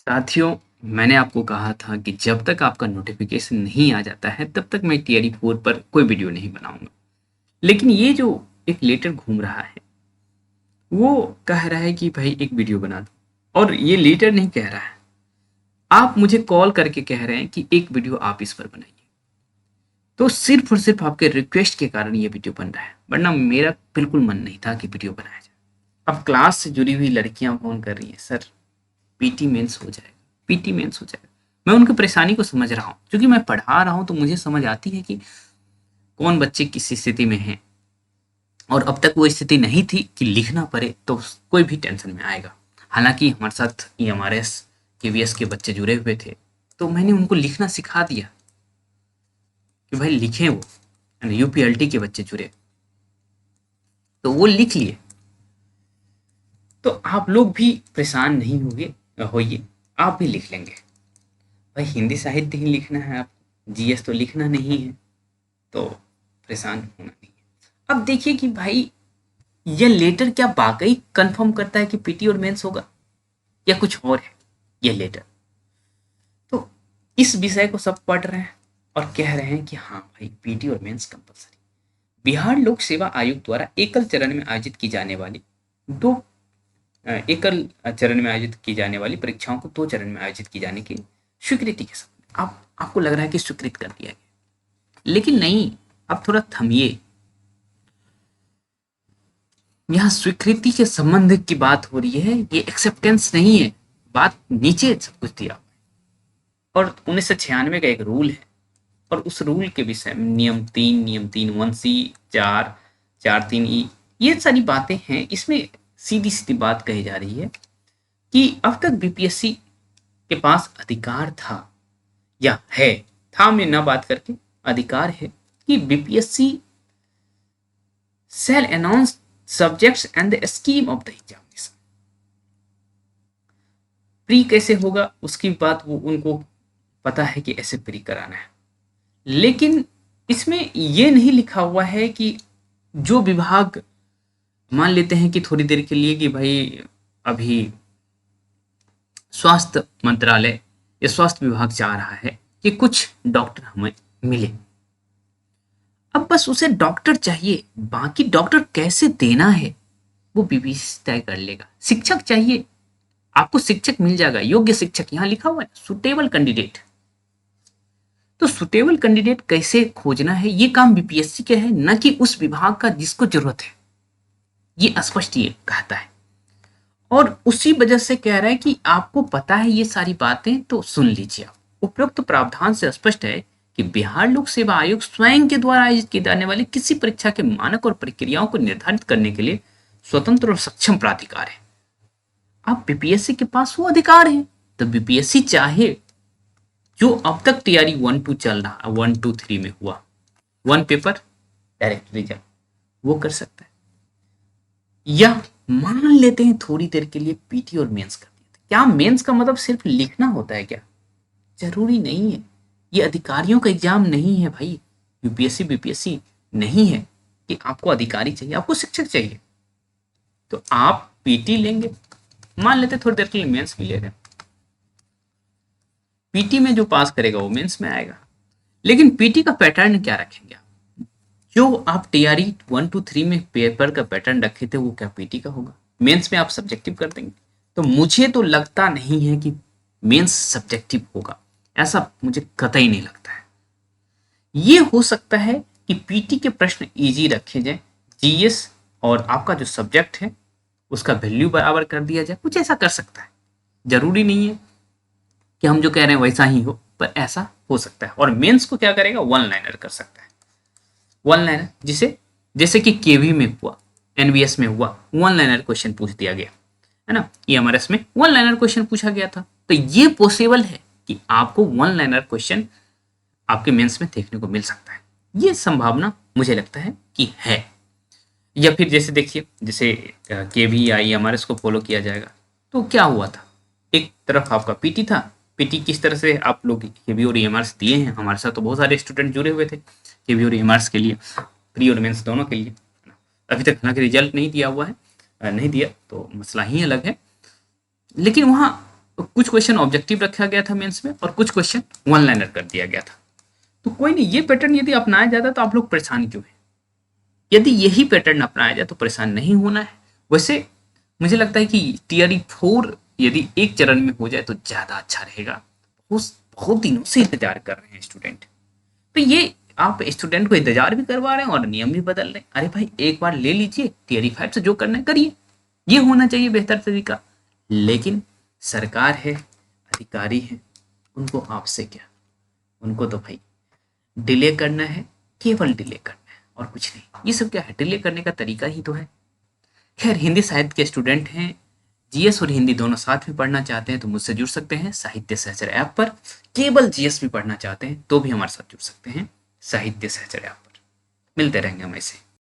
साथियों, मैंने आपको कहा था कि जब तक आपका नोटिफिकेशन नहीं आ जाता है तब तक मैं टीआरई 4 पर कोई वीडियो नहीं बनाऊंगा। लेकिन ये जो एक लेटर घूम रहा है वो कह रहा है कि भाई एक वीडियो बना दो, और ये लेटर नहीं कह रहा है, आप मुझे कॉल करके कह रहे हैं कि एक वीडियो आप इस पर बनाइए। तो सिर्फ और सिर्फ आपके रिक्वेस्ट के कारण ये वीडियो बन रहा है, वरना मेरा बिल्कुल मन नहीं था कि वीडियो बनाया जाए। अब क्लास से जुड़ी हुई लड़कियां फोन कर रही हैं, सर पीटी मेंस हो जाएगा, पीटी मेंस हो जाएगा। मैं उनकी परेशानी को समझ रहा हूँ, क्योंकि मैं पढ़ा रहा हूँ तो मुझे समझ आती है कि कौन बच्चे किस स्थिति में हैं। और अब तक वो स्थिति नहीं थी कि लिखना पड़े, तो कोई भी टेंशन में आएगा। हालांकि हमारे साथ ईएमआरएस केवीएस के बच्चे जुड़े हुए थे, तो मैंने उनको लिखना सिखा दिया कि भाई लिखें। वो यूपीएलटी के बच्चे जुड़े, तो वो लिख लिए। तो आप लोग भी परेशान नहीं होइए, आप भी लिख लेंगे। भाई हिंदी साहित्य ही लिखना है, आप जीएस तो लिखना नहीं है, तो परेशान होना नहीं है। अब देखिए कि भाई ये लेटर क्या वाकई कंफर्म करता है कि पीटी और मेंस होगा, या कुछ और है ये लेटर। तो इस विषय को सब पढ़ रहे हैं और कह रहे हैं कि हाँ भाई पीटी और मेंस कंपलसरी। बिहार लोक सेवा आयोग द्वारा एकल चरण में आयोजित की जाने वाली दो एकल चरण में आयोजित की जाने वाली परीक्षाओं को 2 चरण में आयोजित की जाने की स्वीकृति के साथ आपको लग रहा है कि स्वीकृत कर दिया गया, लेकिन नहीं। अब थोड़ा थमिए। यहाँ स्वीकृति के संबंध की बात हो रही है, ये एक्सेप्टेंस नहीं है। बात नीचे सब कुछ दिया, और 1996 का एक रूल है, और उस रूल के विषय में नियम 3 1C 4 3E ये सारी बातें हैं। इसमें सीधी सीधी बात कही जा रही है कि अब तक बीपीएससी के पास अधिकार था, या है, था में ना बात करके अधिकार है कि BPSC shall announce subjects and the scheme of the examination। Pre कैसे होगा उसकी बात वो उनको पता है कि ऐसे प्री कराना है, लेकिन इसमें ये नहीं लिखा हुआ है कि जो विभाग, मान लेते हैं कि थोड़ी देर के लिए कि भाई अभी स्वास्थ्य मंत्रालय या स्वास्थ्य विभाग चाह रहा है कि कुछ डॉक्टर हमें मिले। अब बस उसे डॉक्टर चाहिए, बाकी डॉक्टर कैसे देना है वो बीपीएससी तय कर लेगा। शिक्षक चाहिए, आपको शिक्षक मिल जाएगा, योग्य शिक्षक, यहाँ लिखा हुआ है सुटेबल कैंडिडेट। तो सुटेबल कैंडिडेट कैसे खोजना है, ये काम बीपीएससी का है, न कि उस विभाग का जिसको जरूरत है। ये स्पष्ट ये कहता है, और उसी वजह से कह रहा है कि आपको पता है ये सारी बातें, तो सुन लीजिए आप। उपरोक्त प्रावधान से स्पष्ट है कि बिहार लोक सेवा आयोग स्वयं के द्वारा आयोजित की जाने वाली किसी परीक्षा के मानक और प्रक्रियाओं को निर्धारित करने के लिए स्वतंत्र और सक्षम प्राधिकार है। अब बीपीएससी के पास वो अधिकार है, तो बीपीएससी चाहे जो अब तक टीआरई 1-2 चल रहा, 1-2-3 में हुआ 1 पेपर डायरेक्ट रिजल्ट, वो कर सकता है। या मान लेते हैं थोड़ी देर के लिए पीटी और मेंस कर दिया, क्या मेंस का मतलब सिर्फ लिखना होता है क्या? जरूरी नहीं है। ये अधिकारियों का एग्जाम नहीं है भाई, यूपीएससी बीपीएससी नहीं है कि आपको अधिकारी चाहिए, आपको शिक्षक चाहिए। तो आप पीटी लेंगे, मान लेते थोड़ी देर के लिए मेंस भी ले रहे, पीटी में जो पास करेगा वो मेंस में आएगा। लेकिन पीटी का पैटर्न क्या रखेंगे आप? जो आप टीआरई 1-2-3 में पेपर का पैटर्न रखे थे वो क्या पीटी का होगा? मेंस में आप सब्जेक्टिव कर देंगे? तो मुझे तो लगता नहीं है कि मेंस सब्जेक्टिव होगा, ऐसा मुझे कतई नहीं लगता है। ये हो सकता है कि पीटी के प्रश्न इजी रखे जाए, जीएस और आपका जो सब्जेक्ट है उसका वैल्यू बराबर कर दिया जाए, कुछ ऐसा कर सकता है। जरूरी नहीं है कि हम जो कह रहे हैं वैसा ही हो, पर ऐसा हो सकता है। और मेंस को क्या करेगा, 1 लाइनर कर सकता है। 1 लाइनर जिसे जैसे कि केवी में हुआ, एनवीएस में हुआ, 1 लाइनर क्वेश्चन पूछ दिया गया है ना, ईएमआरएस में 1 लाइनर क्वेश्चन पूछा गया था। तो ये पॉसिबल है कि आपको 1 लाइनर क्वेश्चन आपके मेंस में देखने को मिल सकता है। ये संभावना मुझे लगता है कि है। या फिर जैसे देखिए, जैसे केवी या ईएमआरएस को फॉलो किया जाएगा, तो क्या हुआ था, एक तरफ आपका पीटी था। पीटी किस तरह से आप लोग केवी और ईएमआरएस दिए हैं, हमारे साथ तो बहुत सारे स्टूडेंट जुड़े हुए थे केवी और ईएमआरएस के लिए, प्री और मेंस दोनों के लिए। अभी तक हालांकि रिजल्ट नहीं दिया हुआ है, नहीं दिया तो मसला ही अलग है। लेकिन वहाँ कुछ क्वेश्चन ऑब्जेक्टिव रखा गया था मेंस में और कुछ क्वेश्चन वन लाइनर कर दिया गया था। तो कोई नहीं, ये पैटर्न यदि अपनाया जाता तो आप लोग परेशान क्यों हैं? यदि यही पैटर्न अपनाया जाए तो परेशान नहीं होना है। वैसे मुझे लगता है कि टीआरई 4 यदि एक चरण में हो जाए तो ज्यादा अच्छा रहेगा। बहुत बहुत दिनों से इंतजार कर रहे हैं स्टूडेंट, तो ये आप स्टूडेंट को इंतजार भी करवा रहे हैं और नियम भी बदल रहे हैं। अरे भाई एक बार ले लीजिए, टीआरई 5 से जो करना है करिए, ये होना चाहिए बेहतर तरीका। लेकिन सरकार है, अधिकारी है, उनको आपसे क्या, उनको तो भाई डिले करना है, केवल डिले करना है और कुछ नहीं। ये सब क्या है, डिले करने का तरीका ही तो है। खैर, हिंदी साहित्य के स्टूडेंट हैं, जीएस और हिंदी दोनों साथ में पढ़ना चाहते हैं तो मुझसे जुड़ सकते हैं साहित्य सहचर ऐप पर। केवल जीएस भी पढ़ना चाहते हैं तो भी हमारे साथ जुड़ सकते हैं साहित्य सहचर ऐप पर। मिलते रहेंगे हम ऐसे।